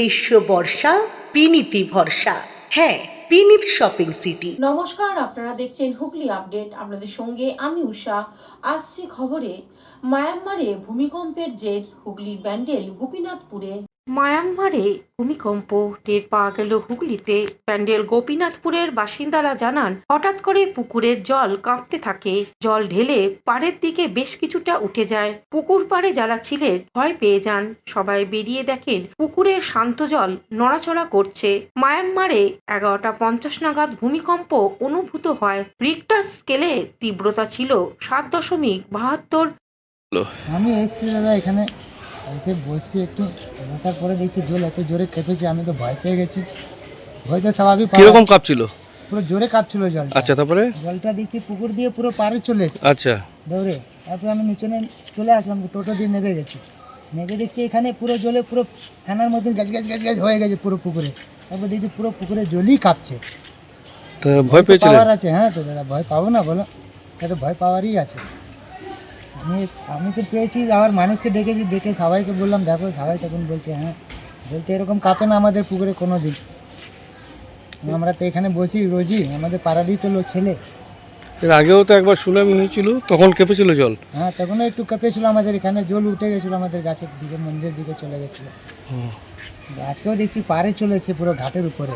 গ্রীষ্ম বর্ষা বিনীতি ভরসা। হ্যাঁ, বিনীত শপিং সিটি। নমস্কার, আপনারা দেখছেন হুগলি আপডেট। আপনাদের সঙ্গে আমি উষা। আসছি খবরে, মায়ানমারে ভূমিকম্পের জের হুগলির ব্যান্ডেল গোপীনাথপুরে। মায়ানমারে ভূমিকম্প টের পাওয়া গেল হুগলিতে। ব্যান্ডেল গোপীনাথপুরের বাসিন্দারা জানান, হঠাৎ করে পুকুরের জল কাঁপতে থাকে। জল ঢেলে পাড়ের দিকে বেশ কিছুটা উঠে যায়। পুকুর পাড়ে যারা ছিলেন ভয় পেয়ে যান। সবাই বেরিয়ে দেখেন পুকুরের শান্ত জল নড়াচড়া করছে। মায়ানমারে 11:50 নাগাদ ভূমিকম্প অনুভূত হয়। রিক্টার স্কেলে তীব্রতা ছিল 7.72। আমি এসেছি দাদা, এখানে এসে বসছি, একটু বসার পরে দেখছি জল এত জোরে কেঁপেছে, আমি তো ভয় পেয়ে গেছি। ভয় তো স্বাভাবিক। কিরকম কাঁপছিল? পুরো জোরে কাঁপছিল জল। আচ্ছা, তারপরে জলটা দেখছি পুকুর দিয়ে পুরো পাড়ে চলে এসেছে। আচ্ছা, দৌড়ে তারপরে আমি নিচে চলে আসলাম, টোটো দিয়ে নেমে গেছি। নেমে দেখছি এখানে পুরো জলে পুরো ফ্যানার মতন গ্যাস গ্যাস গ্যাস গ্যাস হয়ে গেছে পুরো পুকুরে। তারপর দেখছি পুরো পুকুরে জলই কাঁপছে। তো ভয় পেয়েছিলেন? পাওয়ার আছে, হ্যাঁ তো দাদা, ভয় পাবো না বলো? তো ভয় পাওয়ারই আছে। আমি তো পেয়েছি, আবার মানুষকে ডেকেছি, ডেকে সবাইকে বললাম দেখো, সবাই তখন বলছে হ্যাঁ জল তো এরকম কাঁপে না আমাদের পুকুরে কোনো দিন। আমরা তো এখানে বসি রোজই, আমাদের পাড়ারই তো ছেলে। এর আগেও তো একবার সুনামি হয়েছিল, তখন কেঁপেছিল জল? হ্যাঁ, তখনও একটু কেঁপেছিল আমাদের এখানে, জল উঠে গেছিলো আমাদের গাছের দিকে, মন্দিরের দিকে চলে গেছিলো। আজকেও দেখছি পাড়ে চলে এসেছে পুরো ঘাটের উপরে।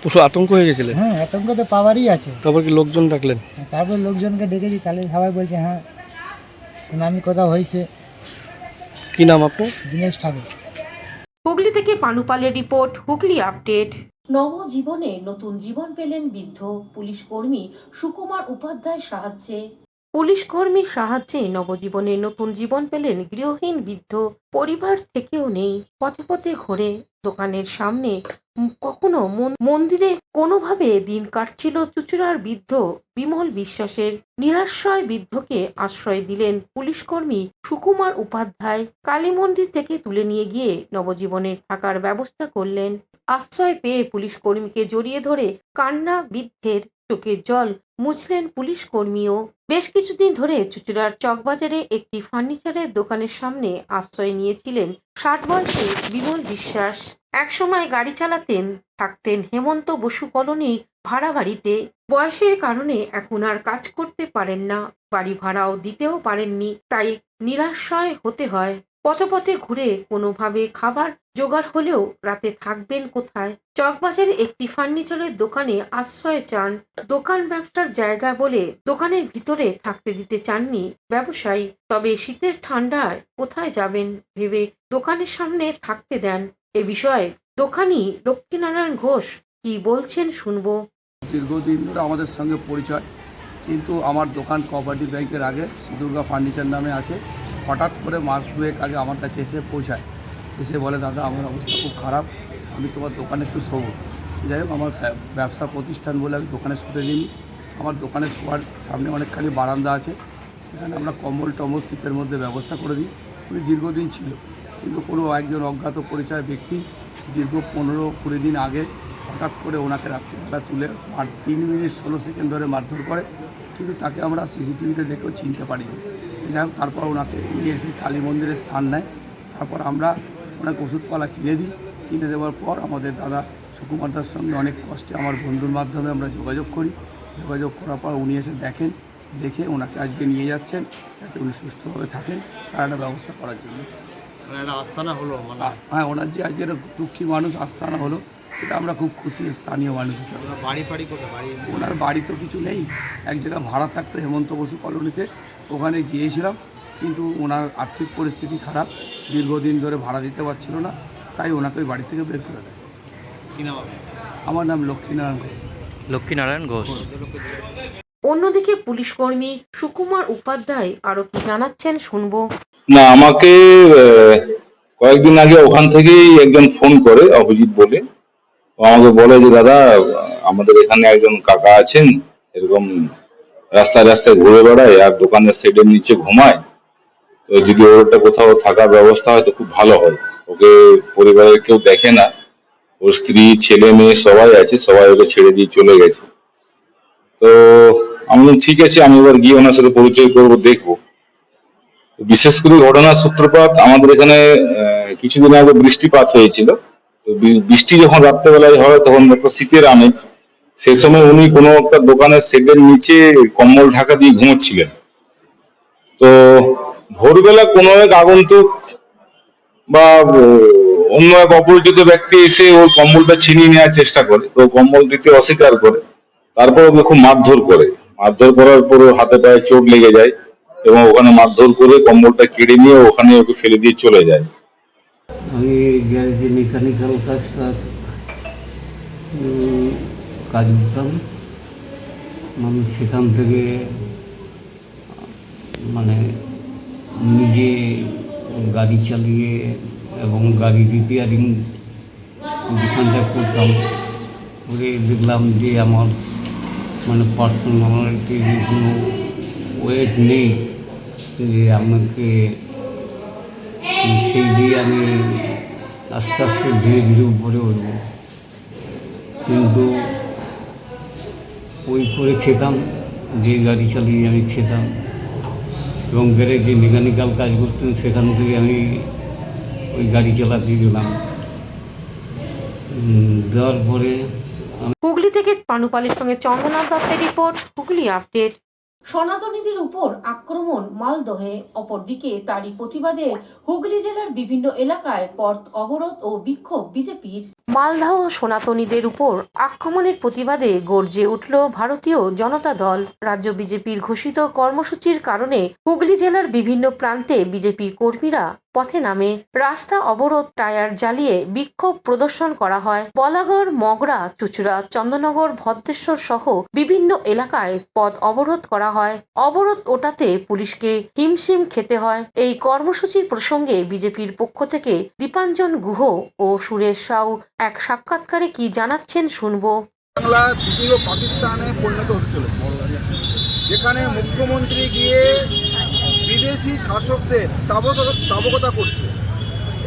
পুরো আতঙ্ক হয়ে গেছিলেন? হ্যাঁ, আতঙ্ক তো পাওয়ারই আছে। তারপর কি লোকজন ডাকলেন? তারপর লোকজনকে ডেকেছি, তাহলে সবাই বলছে হ্যাঁ সুনামি কোথাও হয়েছে। কি নাম আপনার? দিনেশ ঠাকুর। হুগলি থেকে পানুপালের রিপোর্ট, হুগলি আপডেট। নবজীবনে নতুন জীবন পেলেন বৃদ্ধ পুলিশ কর্মী সুকুমার উপাধ্যায় সাহায্যে। পুলিশ কর্মীর সাহায্যে নবজীবনে নতুন জীবন পেলেন গৃহহীন বৃদ্ধ। পরিবার থেকেও নেই, পথে পথে ঘোরে, দোকানের সামনে, কখনো মন্দিরে, কোনোভাবে দিন কাটছিল চুচুড়ার বৃদ্ধ বিমল বিশ্বাসের। নিরাশ্রয় বৃদ্ধকে আশ্রয় দিলেন পুলিশ কর্মী সুকুমার উপাধ্যায়। কালী মন্দির থেকে তুলে নিয়ে গিয়ে নবজীবনের থাকার ব্যবস্থা করলেন। আশ্রয় পেয়ে পুলিশ কর্মীকে জড়িয়ে ধরে কান্না বৃদ্ধের, চোখের জল মুছলেন পুলিশ কর্মীও। বেশ কিছুদিন ধরে চুচুড়ার চকবাজারে একটি ফার্নিচারের দোকানের সামনে আশ্রয় নিয়েছিলেন 60 বয়সী বিমল বিশ্বাস। একসময় গাড়ি চালাতেন, থাকতেন হেমন্ত বসু কলোনি ভাড়া বাড়িতে। বয়সের কারণে এখন আর কাজ করতে পারেন না, বাড়ি ভাড়াও দিতেও পারেননি, তাই নিরাশ্রয় হতে হয়। পথে পথে ঘুরে কোনোভাবে খাবার জোগাড় হলেও রাতে থাকবেন কোথায়? চকবাজারে একটি ফার্নিচারের দোকানে আশ্রয় চান। দোকান ব্যবসার জায়গা বলে দোকানের ভিতরে থাকতে দিতে চাননি ব্যবসায়ী। তবে শীতের ঠান্ডায় কোথায় যাবেন ভেবে দোকানের সামনে থাকতে দেন। এ বিষয়ে দোকানি লক্ষ্মীনারায়ণ ঘোষ কি বলছেন শুনবো। দীর্ঘদিন ধরে আমাদের সঙ্গে পরিচয়, কিন্তু আমার দোকান কোঅপারেটিভ ব্যাংকের আগে দুর্গা ফার্নিচার নামে আছে। হঠাৎ করে মাস দুয়েক আগে আমার কাছে এসে পৌঁছায়, এসে বলে দাদা আমার অবস্থা খুব খারাপ, আমি তোমার দোকানে একটু শোবো। যাই হোক, আমার ব্যবসা প্রতিষ্ঠান বলে আমি দোকানে শুতে দিইনি। আমার দোকানে শোয়ার সামনে অনেকখানি বারান্দা আছে, সেখানে আমরা কম্বল টম্বল শীতের মধ্যে ব্যবস্থা করে দিই। উনি দীর্ঘদিন ছিল, কিন্তু কোনো একজন অজ্ঞাত পরিচয় ব্যক্তি দীর্ঘ 15-20 দিন আগে হঠাৎ করে ওনাকে রাত্রিবেলা তুলে 3 মিনিট 16 সেকেন্ড ধরে মারধর করে, কিন্তু তাকে আমরা সিসিটিভিতে দেখেও চিনতে পারিনি। যাই হোক, তারপর ওনাকে নিয়ে এসে কালী মন্দিরের স্থান নেয়। তারপর আমরা ওনাকে ওষুধপালা কিনে দিই। কিনে দেওয়ার পর আমাদের দাদা সুকুমারদার সঙ্গে অনেক কষ্টে আমার বন্ধুর মাধ্যমে আমরা যোগাযোগ করি। যোগাযোগ করার পর উনি এসে দেখেন, দেখে ওনাকে আজকে নিয়ে যাচ্ছেন যাতে উনি সুস্থভাবে থাকেন, তার একটা ব্যবস্থা করার জন্য। একটা আস্তানা হলো মানে? হ্যাঁ, ওনার যে আজকের দুঃখী মানুষ আস্তানা হলো, এটা আমরা খুব খুশি স্থানীয় মানুষ হিসাবে। বাড়ি ফাড়ি কোথায়? বাড়ি ওনার বাড়ি তো কিছু নেই, এক জায়গায় ভাড়া থাকতো হেমন্ত বসু কলোনিতে, ওখানে গিয়েছিলাম, কিন্তু ওনার আর্থিক পরিস্থিতি খারাপ, দীর্ঘদিন ধরে ভাড়া দিতে পারছিল না, তাই ওনাকে ওই বাড়ি থেকে বের করে দেয়। কি নাম? আমার নাম লক্ষ্মীনারায়ণ ঘোষ। লক্ষ্মীনারায়ণ ঘোষ। অন্যদিকে পুলিশ কর্মী সুকুমার উপাধ্যায় আরো কি জানাচ্ছেন শুনবো। না, আমাকে কয়েকদিন আগে ওখান থেকেই একজন ফোন করে, অভিজিৎ বলে। ও আমাকে বলে যে দাদা, আমাদের এখানে একজন কাকা আছেন, এরকম রাস্তায় রাস্তায় ঘুরে বেড়ায় আর দোকানের সাইডের নিচে ঘুমায়, তো যদি ওর একটা কোথাও থাকার ব্যবস্থা হয় তো খুব ভালো হয়। ওকে পরিবারের কেউ দেখে না, ওর স্ত্রী ছেলে মেয়ে সবাই আছে, সবাই ওকে ছেড়ে দিয়ে চলে গেছে। তো আমি বললাম, ঠিক আছে, আমি এবার গিয়ে ওনার সাথে পরিচয় করবো, দেখবো। বিশেষ করে ঘটনার সূত্রপাত আমাদের এখানে কিছুদিন আগে বৃষ্টিপাত হয়েছিল, তো তো বৃষ্টি যখন রাত্রেবেলায় হয় তখন একটা শীতের আমেজ, সেই সময় উনি কোনো একটা দোকানের শেডের নিচে কম্বল ঢাকা দিয়ে ঘুমোচ্ছিলেন। তো ভোরবেলা কোনো এক আগন্তুক বা অন্য এক অপরিচিত ব্যক্তি এসে ওর কম্বলটা ছিনিয়ে নেওয়ার চেষ্টা করে, তো কম্বল দিতে অস্বীকার করে। তারপর ওকে খুব মারধর করে, মারধর করার পর ওর হাতে পায়ে চোট লেগে যায় এবং ওখানে মারধর করে কম্বলটা কেড়ে নিয়ে ওখানে ওকে ফেলে দিয়ে চলে যায়। আমি গ্যারেজে মেকানিক্যাল কাজ করতাম। আমি সেখান থেকে মানে নিজে গাড়ি চালিয়ে এবং গাড়ি রিপেয়ারিং দোকানটা করতাম। করে দেখলাম যে আমার মানে পার্সোনালিটির কোনো ওয়েট নেই, যে আমাকে সেই দিয়ে আমি আস্তে আস্তে ধীরে ধীরে উপরে উঠব। কিন্তু ওই করে খেতাম, যে গাড়ি চালিয়ে আমি খেতাম এবং গ্যারেজে মেকানিক্যাল কাজ করতাম, সেখান থেকে আমি ওই গাড়ি চালাতে গেলাম। দেওয়ার পরে হুগলি থেকে পানুপালের সঙ্গে চন্দ্রনাথ দত্তের রিপোর্ট, হুগলি আপডেট। সনাতনীদের উপর আক্রমণ মালদহে, অপরদিকে তারই প্রতিবাদে হুগলি জেলার বিভিন্ন এলাকায় পথ অবরোধ ও বিক্ষোভ বিজেপির। মালদহ সনাতনীদের উপর আক্রমণের প্রতিবাদে গর্জে উঠল ভারতীয় জনতা দল। রাজ্য বিজেপির ঘোষিত কর্মসূচির কারণে হুগলি জেলার বিভিন্ন প্রান্তে বিজেপি কর্মীরা পথে নামে। রাস্তা অবরোধ, টায়ার জ্বালিয়ে বিক্ষোভ প্রদর্শন করা হয়। বলাগড়, মগরা, চুচুড়া, চন্দননগর, ভদ্রেশ্বর সহ বিভিন্ন এলাকায় পথ অবরোধ করা হয়। অবরোধ ওঠাতে পুলিশকে হিমশিম খেতে হয়। এই কর্মসূচির প্রসঙ্গে বিজেপির পক্ষ থেকে দীপাঞ্জন গুহ ও সুরেশ সাউ এক সাক্ষাৎকারে কি জানাচ্ছেন শুনবো। বাংলা দ্বিতীয় পাকিস্তানে পরিণত হতে চলেছে, যেখানে মুখ্যমন্ত্রী গিয়ে বিদেশি শাসকদের স্থাবকতা করছে।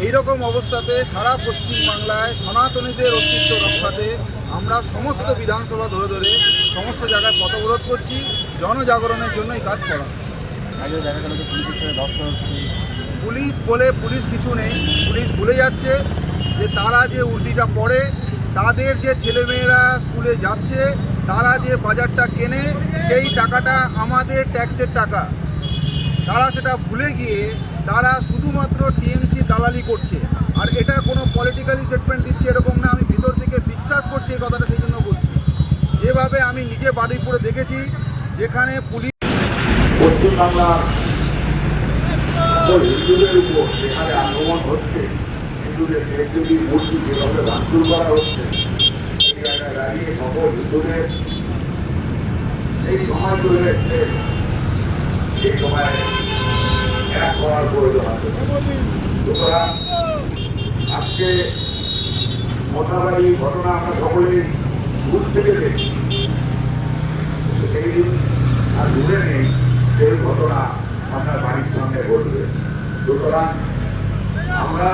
এইরকম অবস্থাতে সারা পশ্চিমবাংলায় সনাতনীদের অস্তিত্ব রক্ষাতে আমরা সমস্ত বিধানসভা ধরে ধরে সমস্ত জায়গায় পথ অবরোধ করছি। জনজাগরণের জন্য এই কাজ করা। পুলিশ বলে পুলিশ কিছু নেই। পুলিশ ভুলে যাচ্ছে যে তারা যে উর্দিটা পড়ে, তাদের যে ছেলেমেয়েরা স্কুলে যাচ্ছে, তারা যে বাজারটা কেনে, সেই টাকাটা আমাদের ট্যাক্সের টাকা। তারা সেটা ভুলে গিয়ে তারা শুধুমাত্র টিএমসি দালালি করছে। আর এটা কোনো পলিটিক্যালি স্টেটমেন্ট দিচ্ছে এরকম না, আমি ভিতর থেকে বিশ্বাস করছি এই কথাটা, সেই জন্য বলছি। যেভাবে আমি নিজে বারুইপুরে দেখেছি, যেখানে পুলিশ পশ্চিমবাংলার হিন্দুদের উপর যেখানে আক্রমণ হচ্ছে, হিন্দুদের দেবদেবী মূর্তি যেভাবে ভাঙচুর করা হচ্ছে, এই জায়গায় দাঁড়িয়ে সকল হিন্দুদের এই সময় চলে এসছে, এই সময় এক করার প্রয়োজন আছে। সুতরাং আজকে মশাবাড়ি ঘটনা আমরা সকলেই দূর থেকে দেখি, কিন্তু সেই দিন আর দূরে নেই সেই ঘটনা আপনার বাড়ির সামনে ঘটবে। সুতরাং আমরা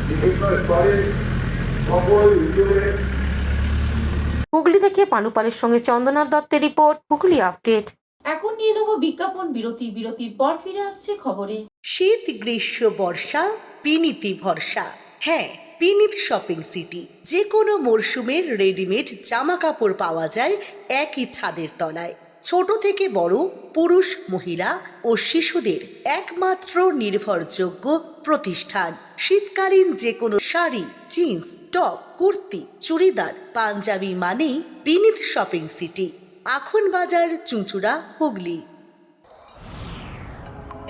বিভিন্ন স্তরে সকল হিসেবে। হুগলি থেকে পানুপালের সঙ্গে চন্দ্রনাথ দত্তের রিপোর্ট, হুগলি আপডেট। এখন নিয়ে নেব বিজ্ঞাপন বিরতি। বিরতির পর ফিরে আসছে খবরে। শীত, গ্রীষ্ম, বর্ষা, পিনিতি ভরসা। হ্যাঁ, পিনিত শপিং সিটি। যে কোনো মরশুমের রেডিমেড জামা কাপড় পাওয়া যায় একই ছাদের তলায়। ছোট থেকে বড়, পুরুষ, মহিলা ও শিশুদের একমাত্র নির্ভরযোগ্য প্রতিষ্ঠান। শীতকালীন যে কোনো শাড়ি, জিন্স, টপ, কুর্তি, চুড়িদার, পাঞ্জাবি মানেই পিনিত শপিং সিটি। আখন বাজার, চুঁচুড়া, Hooghly.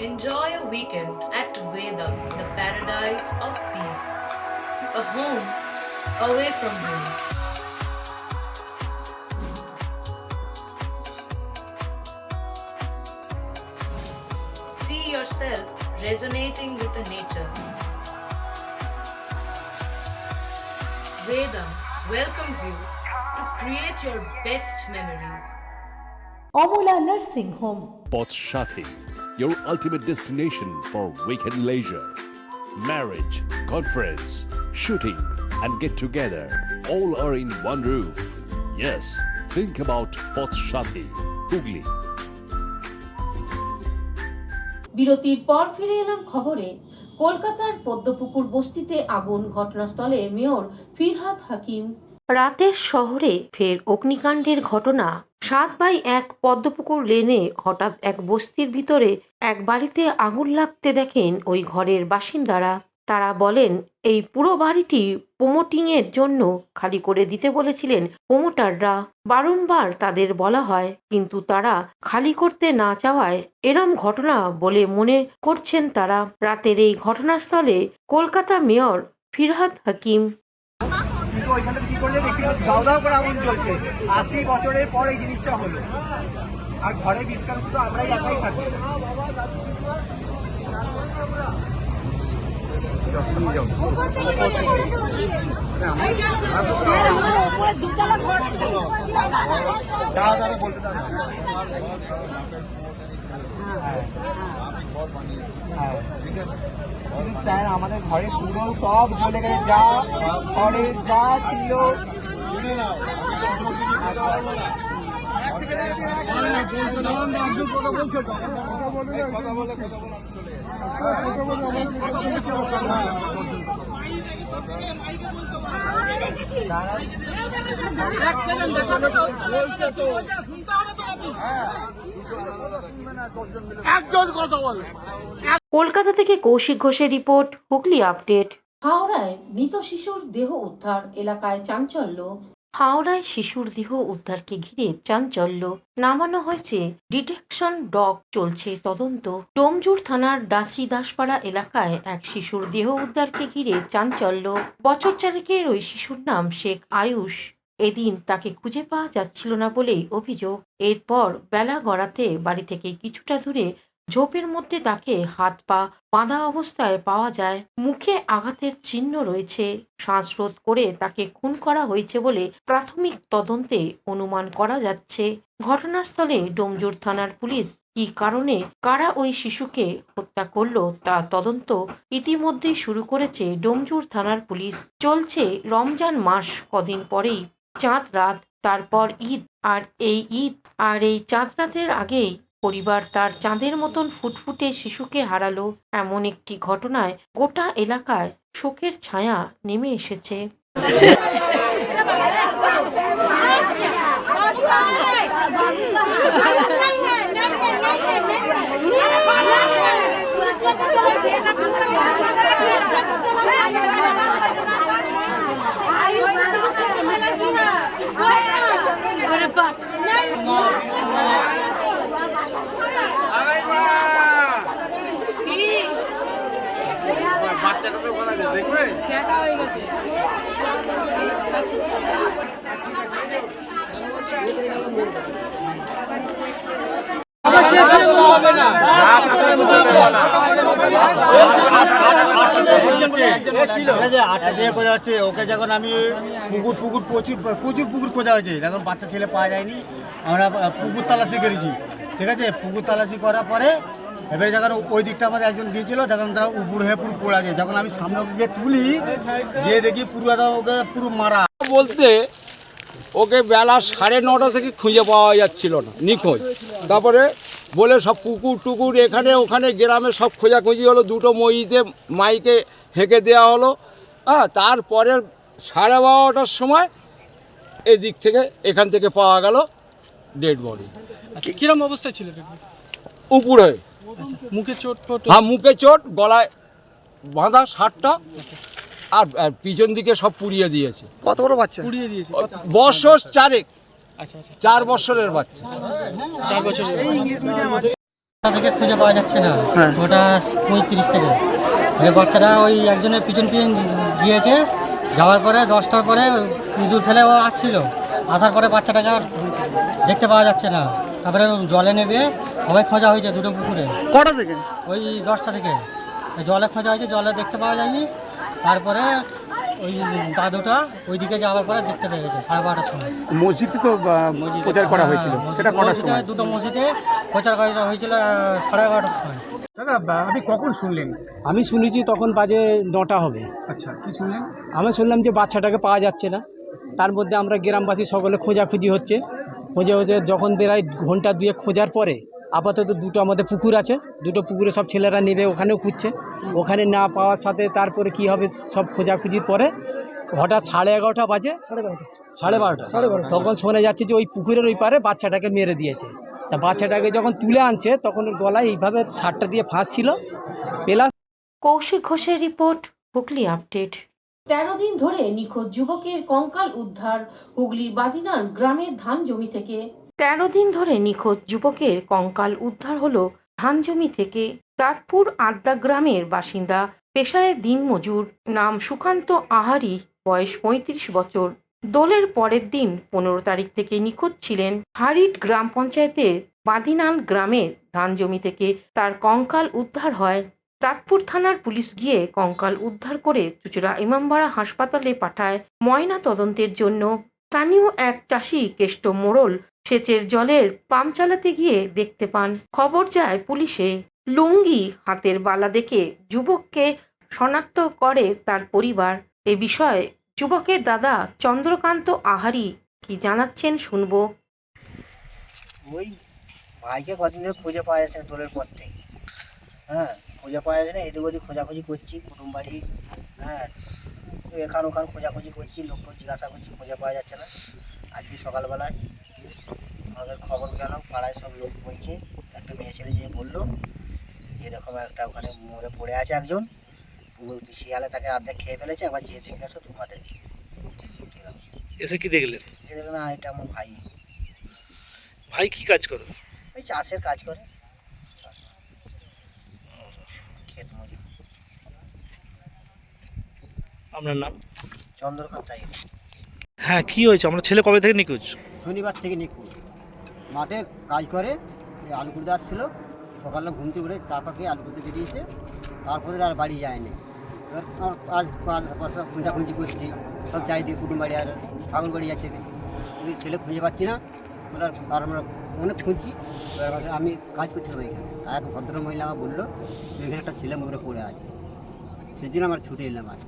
Enjoy a weekend at Vedam, the paradise of peace. A home away from home. See yourself resonating with the nature. Vedam welcomes you to create your best memories. Amala nursing home. Pothshathi, your ultimate destination for weekend leisure. Marriage, conference, shooting, and get together all are in one roof. Yes, think about Pothshathi, Hugli. বিরতির পর ফিরে এলাম খবরে। কলকাতার পদ্মপুকুর বস্তিতে আগুন, ঘটনাস্থলে mayor Firhad Hakim. রাতের শহরে ফের অগ্নিকাণ্ডের ঘটনা। 7/1 পদ্মপুকুর লেনে হঠাৎ এক বস্তির ভিতরে এক বাড়িতে আগুন লাগতে দেখেন ওই ঘরের বাসিন্দারা। তারা বলেন, এই পুরো বাড়িটি প্রমোটিং এর জন্য খালি করে দিতে বলেছিলেন প্রমোটাররা। বারংবার তাদের বলা হয়, কিন্তু তারা খালি করতে না চাওয়ায় এরম ঘটনা বলে মনে করছেন তারা। রাতের এই ঘটনাস্থলে কলকাতা মেয়র ফিরহাদ হাকিম। কিন্তু ওইখানে কি করলে দেখছি দাও দাও করে আগুন চলছে। 80 বছরের পর এই জিনিসটা হলো, আর ঘরে বীজকাম শুধু আমরাই একাই থাকি। স্যার আমাদের ঘরে পুরো সব জ্বলে গেছে, যা ঘরের যা ছিল। কলকাতা থেকে কৌশিক ঘোষের রিপোর্ট, হুগলি আপডেট। হাওড়ায় মৃত শিশুর দেহ উদ্ধার, এলাকায় চাঞ্চল্য। হাওড়ায় শিশুর দেহ উদ্ধারকে ঘিরে চাঞ্চল্য। নামানো হয়েছে ডিটেকশন ডগ, চলছে তদন্ত। ডোমজুর থানার ডাসি দাসপাড়া এলাকায় এক শিশুর দেহ উদ্ধারকে ঘিরে চাঞ্চল্য। বছর চারেকের ওই শিশুর নাম শেখ আয়ুষ। এদিন তাকে খুঁজে পাওয়া যাচ্ছিল না বলেই অভিযোগ। এরপর বেলা গড়াতে বাড়ি থেকে কিছুটা দূরে ঝোপের মধ্যে তাকে হাত পা বাঁধা অবস্থায় পাওয়া যায়। মুখে আঘাতের চিহ্ন রয়েছে। শ্বাসরোধ করে তাকে খুন করা হয়েছে বলে প্রাথমিক তদন্তে অনুমান করা যাচ্ছে। ঘটনাস্থলে ডোমজুর থানার পুলিশ কী কারণে কারা ওই শিশুকে হত্যা করলো তা তদন্ত ইতিমধ্যেই শুরু করেছে ডোমজুর থানার পুলিশ। চলছে রমজান মাস, কদিন পরেই চাঁদ রাত, তারপর ঈদ। আর এই চাঁদ রাতের আগেই পরিবার তার চাঁদের মতন ফুটফুটে শিশুকে হারালো। এমন একটি ঘটনায় গোটা এলাকায় শোকের ছায়া নেমে এসেছে। ওকে যখন আমি প্রচুর পুকুর খোঁজা হয়েছে, এখন বাচ্চা ছেলে পাওয়া যায়নি। আমরা পুকুর তালাশি করেছি, ঠিক আছে। পুকুর তালাশি করার পরে এবারে যখন ওই দিকটা আমাদের একজন গিয়েছিল, তখন তারা উপর হয়ে পুরো পড়া যায়। যখন আমি সামনে ওকে গিয়ে তুলি, গিয়ে দেখি পুরো ওকে পুরো মারা। বলতে ওকে বেলা 9:30 থেকে খুঁজে পাওয়া যাচ্ছিল না, নিখোঁজ। তারপরে বলে সব পুকুর টুকুর এখানে ওখানে গ্রামে সব খোঁজাখুঁজি হলো, দুটো মইতে মাইকে হেঁকে দেওয়া হলো। হ্যাঁ, তারপরে 12:30টার সময় এখান থেকে পাওয়া গেল ডেড বডি। কিরম অবস্থা ছিল? উপরে মুখে চোট? হ্যাঁ, মুখে চোট, গলায় বাঁধা শার্টটা, আর পিছন দিকে সব পুড়িয়ে দিয়েছে। কত বড় বাচ্চা? পুড়িয়ে দিয়েছে। বছর 4 বছরের বাচ্চা। 4 বছরের থেকে খুঁজে পাওয়া যাচ্ছে না। ওটা 35 থেকে বাচ্চাটা ওই একজনের পিছন গিয়েছে। যাওয়ার পরে 10টার পরে ইঁদুর ফেলে ও আসছিল। আসার পরে বাচ্চাটাকে আর দেখতে পাওয়া যাচ্ছে না। তারপরে জলে নেবে সবাই খোঁজা হয়েছে দুটো পুকুরে। কটা থেকে? ওই 10টা থেকে জলে খোঁজা হয়েছে, জলে দেখতে পাওয়া যায়নি। তারপরে ওই দাদুটা ওইদিকে যাওয়ার পরে দেখতে পেয়ে গেছে 12:30টার সময়। মসজিদে তো প্রচার করা হয়েছিল, সেটা করার সময় দুটো মসজিদে প্রচার করা হয়েছিল 11:30টার সময়। দাদা, আপনি কখন শুনলেন? আমি শুনেছি তখন বাজে 9টা হবে। আচ্ছা, কি শুনলেন? আমি শুনলাম যে বাচ্চাটাকে পাওয়া যাচ্ছে না। তার মধ্যে আমরা গ্রামবাসী সকলে খোঁজাখুঁজি হচ্ছে। খোঁজে যখন বেড়াই ঘন্টা 2 খোঁজার পরে আপাতত দুটো আমাদের পুকুর আছে, দুটো পুকুরে সব ছেলেরা নেবে, ওখানেও খুঁজছে। ওখানে না পাওয়ার সাথে তারপরে কি হবে, সব খোঁজাখুঁজির পরে হঠাৎ 11:30 বাজে, 12:30 তখন শোনা যাচ্ছে যে ওই পুকুরের ওই পারে বাচ্চাটাকে মেরে দিয়েছে। তা বাচ্চাটাকে যখন তুলে আনছে তখন ওর গলায় এইভাবে সারটা দিয়ে ফাঁস ছিল। প্লাস কৌশিক ঘোষের রিপোর্ট, হুগলি আপডেট। 13 দিন ধরে নিখোঁজ যুবকের কঙ্কাল উদ্ধার হুগলির বাদিনান গ্রামের ধান জমি থেকে। 13 দিন ধরে নিখোঁজ যুবকের কঙ্কাল উদ্ধার হলো ধান জমি থেকে। চাঁদপুর আদ্যা গ্রামের বাসিন্দা, পেশায় দিনমজুর, নাম সুকান্ত আহারি, বয়স 35 বছর। দোলের পরের দিন 15 তারিখ থেকে নিখোঁজ ছিলেন। হারিট গ্রাম পঞ্চায়েতের বাদিনান গ্রামের ধান জমি থেকে তার কঙ্কাল উদ্ধার হয়। চাঁদপুর থানার পুলিশ গিয়ে কঙ্কাল উদ্ধার করে চুঁচুড়া ইমামবাড়া হাসপাতালে পাঠায় ময়না তদন্তের জন্য। স্থানীয় এক চাষি কেষ্ট মোড়ল সেচের জলের পাম্প চালাতে গিয়ে দেখতে পান। খবর যায় পুলিশে। লুঙ্গি, হাতের বালা দেখে যুবককে শনাক্ত করে তার পরিবার। এ বিষয়ে যুবকের দাদা চন্দ্রকান্ত আহারি কি জানাচ্ছেন শুনবো। ওই ভাইকে কদিন ধরে খুঁজে পাওয়া যাচ্ছে না, দোলের পর থেকে। হ্যাঁ, খুঁজে পাওয়া যাচ্ছে না, এদিক ওদিক খোঁজাখুঁজি করছি, কুটুম বাড়ি, হ্যাঁ, এখান ওখান খোঁজাখুঁজি করছি, লোককে জিজ্ঞাসা করছি, খুঁজে পাওয়া যাচ্ছে না। আজকে সকালবেলায় আমাদের খবর গেল, পাড়ায় সব লোক বলছে, একটা মেয়ে ছেলে যে বললো এরকম একটা ওখানে মরে পড়ে আছে একজন, শিয়ালে তাকে অর্ধেক খেয়ে ফেলেছে, আবার যে দেখে আসো তোমাদের। এসে কি দেখলেন? না, এটা আমার ভাই। ভাই কি কাজ করে? ওই চাষের কাজ করে, ক্ষেত মজুর। আপনার নাম? চন্দ্রকান্ত আইরি। হ্যাঁ, কি হয়েছে? আমরা ছেলে কবে থেকে নিখোঁজ? শনিবার থেকে নিখোঁজ। মাঠে কাজ করে, আলু কুড়তে আসছিল, সকালে ঘুম থেকে উঠে চা পাকে আলু কুড়তে বেরিয়েছে, তারপরে আর বাড়ি যায়নি। এবার আজ সব খুঁজাখুঁজি করছি, সব চারিদিকে কুটুম বাড়ি আর ঠাকুর বাড়ি যাচ্ছে, কিন্তু ছেলে খুঁজে পাচ্ছি না। আর আমরা অনেক খুঁজছি। এবার আমি কাজ করছিলাম এখানে, এক ভদ্র মহিলা আমার বললো এখানে একটা ছেলে মরে পড়ে আছে, সেই জন্য আমার ছুটে এলাম। আর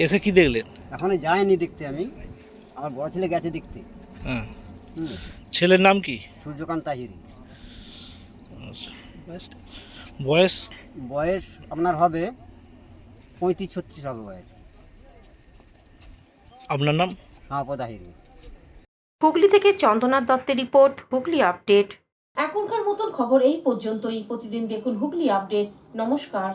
এসে কি দেখলেন? এখনো যায়নি দেখতে, আমি আমার বড় ছেলে গেছে দেখতে। হ্যাঁ, ছেলের নাম কি? সূর্যকান্ত আহিরি। বয়স? বয়স আপনার হবে 35-36 হবে বয়স। আপনার নাম? শাহপদ আহিরি। হুগলি থেকে চন্দ্রনাথ দত্তের রিপোর্ট, হুগলি আপডেট। এখনকার মতন খবর এই পর্যন্তই। প্রতিদিন দেখুন হুগলি আপডেট। নমস্কার।